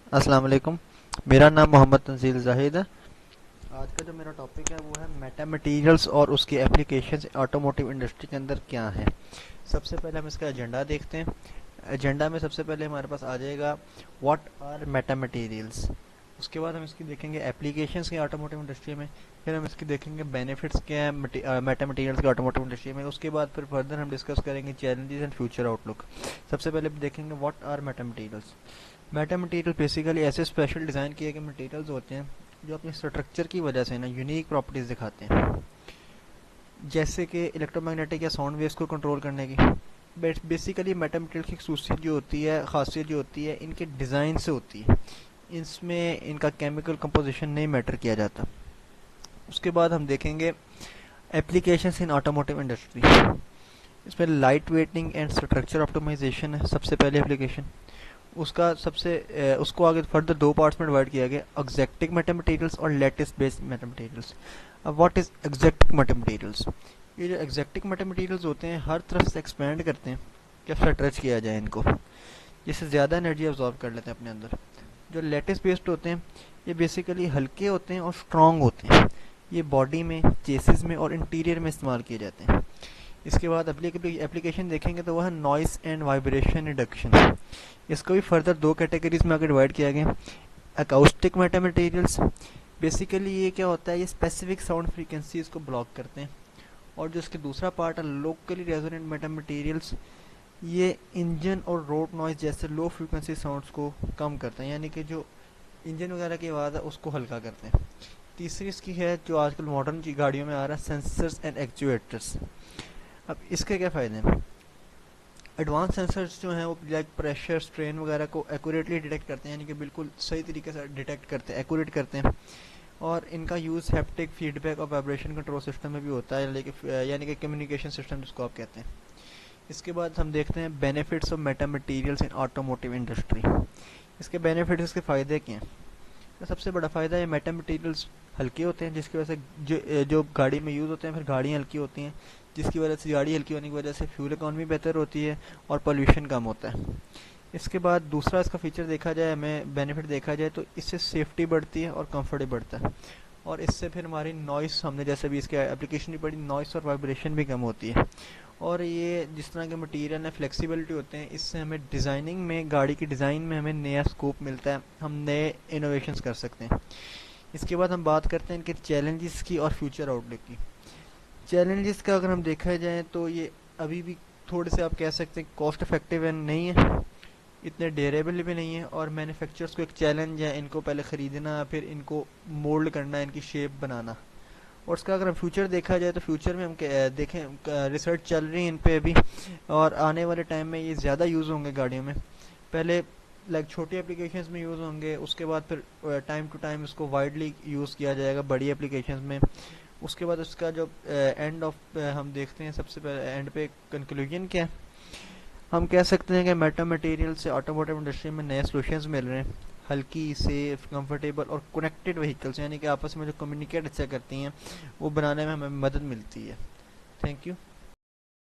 अस्सलाम वालेकुम। मेरा नाम मोहम्मद तंजील जाहिद है। आज का जो मेरा टॉपिक है वो है मेटा मटीरियल्स और उसकी एप्लीकेशंस ऑटोमोटिव इंडस्ट्री के अंदर क्या हैं। सबसे पहले हम इसका एजेंडा देखते हैं। एजेंडा में सबसे पहले हमारे पास आ जाएगा व्हाट आर मेटा मटीरियल्स। उसके बाद हम इसकी देखेंगे एप्लीकेशंस के ऑटोमोटिव इंडस्ट्री में। फिर हम इसकी देखेंगे बेनिफिट्स क्या है मेटा मटीरियल्स के ऑटोमोटिव इंडस्ट्री में। उसके बाद फिर फर्दर हम डिस्कस करेंगे चैलेंजेस एंड फ्यूचर आउटलुक। सबसे पहले देखेंगे what are meta materials. Meta material basically ऐसे स्पेशल डिज़ाइन किए गए मटेरियल्स होते हैं जो अपने स्ट्रक्चर की वजह से ना यूनिक प्रॉपर्टीज़ दिखाते हैं, जैसे कि इलेक्ट्रोमैग्नेटिक या साउंड वेव्स को कंट्रोल करने की। बेसिकली मेटा मटेरियल की खूसियत जो होती है, खासियत जो होती है, इनके डिज़ाइन से होती है। इसमें इनका केमिकल कंपोजिशन नहीं मैटर किया जाता। उसके बाद हम देखेंगे एप्लीकेशंस इन ऑटोमोटिव इंडस्ट्री। इसमें light weighting and structure optimization है सबसे पहले एप्लीकेशन। उसको आगे फर्दर दो पार्ट्स में डिवाइड किया गया, एग्जैक्टिव मेटामटेरियल्स और लेटिस बेस्ड मेटामटेरियल्स। अब व्हाट इज एग्जैक्टिव मेटामटेरियल्स? ये जो एग्जैक्टिव मेटामटेरियल्स होते हैं हर तरफ से एक्सपेंड करते हैं कि स्ट्रेच किया जाए इनको, जिससे ज़्यादा एनर्जी अब्जॉर्ब कर लेते हैं अपने अंदर। जो लेटिस बेस्ड होते हैं ये बेसिकली हल्के होते हैं और स्ट्रॉन्ग होते हैं। ये बॉडी में, चेसिस में और इंटीरियर में इस्तेमाल किए जाते हैं। इसके बाद एप्लीकेशन देखेंगे तो वह है नॉइस एंड वाइब्रेशन रिडक्शन। इसको भी फर्दर दो कैटेगरीज में आगे डिवाइड किया गया। अकाउस्टिक मेटा मटेरियल्स, बेसिकली ये क्या होता है, ये स्पेसिफिक साउंड फ्रीक्वेंसीज को ब्लॉक करते हैं। और जो इसके दूसरा पार्ट है लोकली रेजोनेंट मेटा मटेरियल्स, ये इंजन और रोड नॉइज जैसे लो फ्रीक्वेंसी साउंड्स को कम करते हैं, यानी कि जो इंजन वगैरह की आवाज़ है उसको हल्का करते हैं। तीसरी इसकी है जो आजकल मॉडर्न गाड़ियों में आ रहा है, सेंसर्स एंड एक्चुएटर्स। अब इसके क्या फ़ायदे हैं? एडवांस सेंसर्स जो हैं वो लाइक प्रेशर, स्ट्रेन वगैरह को एक्यूरेटली डिटेक्ट करते हैं, यानी कि बिल्कुल सही तरीके से डिटेक्ट करते हैं, एक्यूरेट करते हैं। और इनका यूज़ हैप्टिक फीडबैक और वाइब्रेशन कंट्रोल सिस्टम में भी होता है, लेकिन यानी कि कम्युनिकेशन सिस्टम जिसको आप कहते हैं। इसके बाद हम देखते हैं benefits of Meta materials in automotive industry. इसके बेनिफिट्स, इसके फ़ायदे क्या हैं? तो सबसे बड़ा फ़ायदा है मेटा मटीरियल्स हल्के होते हैं, जिसकी वजह से जो गाड़ी में यूज़ होते हैं, फिर गाड़ियाँ हल्की होती हैं, जिसकी वजह से गाड़ी हल्की होने की वजह से फ्यूल इकॉनमी बेहतर होती है और पोल्यूशन कम होता है। इसके बाद दूसरा इसका फीचर देखा जाए, हमें बेनिफिट देखा जाए तो इससे सेफ्टी बढ़ती है और कंफर्ट भी बढ़ता है। और इससे फिर हमारी नॉइस, हमने जैसे भी इसके एप्लीकेशन भी पढ़ी, नॉइस और वाइब्रेशन भी कम होती है। और ये जिस तरह के मटेरियल है, फ्लेक्सिबिलिटी होते हैं, इससे हमें डिज़ाइनिंग में, गाड़ी की डिज़ाइन में हमें नया स्कोप मिलता है, हम नए इनोवेशंस कर सकते हैं। इसके बाद हम बात करते हैं इनके चैलेंजेस की और फ्यूचर आउटलुक की। चैलेंजेस का अगर हम देखा जाए तो ये अभी भी थोड़े से आप कह सकते हैं कॉस्ट इफेक्टिव नहीं है, इतने ड्यूरेबल भी नहीं है, और मैन्युफैक्चरर्स को एक चैलेंज है इनको पहले ख़रीदना, फिर इनको मोल्ड करना, इनकी शेप बनाना। और इसका अगर हम फ्यूचर देखा जाए तो फ्यूचर में हम देखें, रिसर्च चल रही है इन पे अभी, और आने वाले टाइम में ये ज़्यादा यूज़ होंगे गाड़ियों में। पहले लाइक छोटी एप्लीकेशंस में यूज़ होंगे, उसके बाद फिर टाइम टू टाइम इसको वाइडली यूज़ किया जाएगा बड़ी एप्लीकेशंस में। उसके बाद उसका जो एंड ऑफ हम देखते हैं, सबसे पहले एंड पे कंक्लूजन क्या है, हम कह सकते हैं कि मेटा मटेरियल से ऑटोमोटिव इंडस्ट्री में नए सॉल्यूशंस मिल रहे हैं, हल्की, सेफ, कंफर्टेबल और कनेक्टेड व्हीकल्स, यानी कि आपस में जो कम्युनिकेट अच्छा करती हैं वो बनाने में हमें मदद मिलती है। Thank you.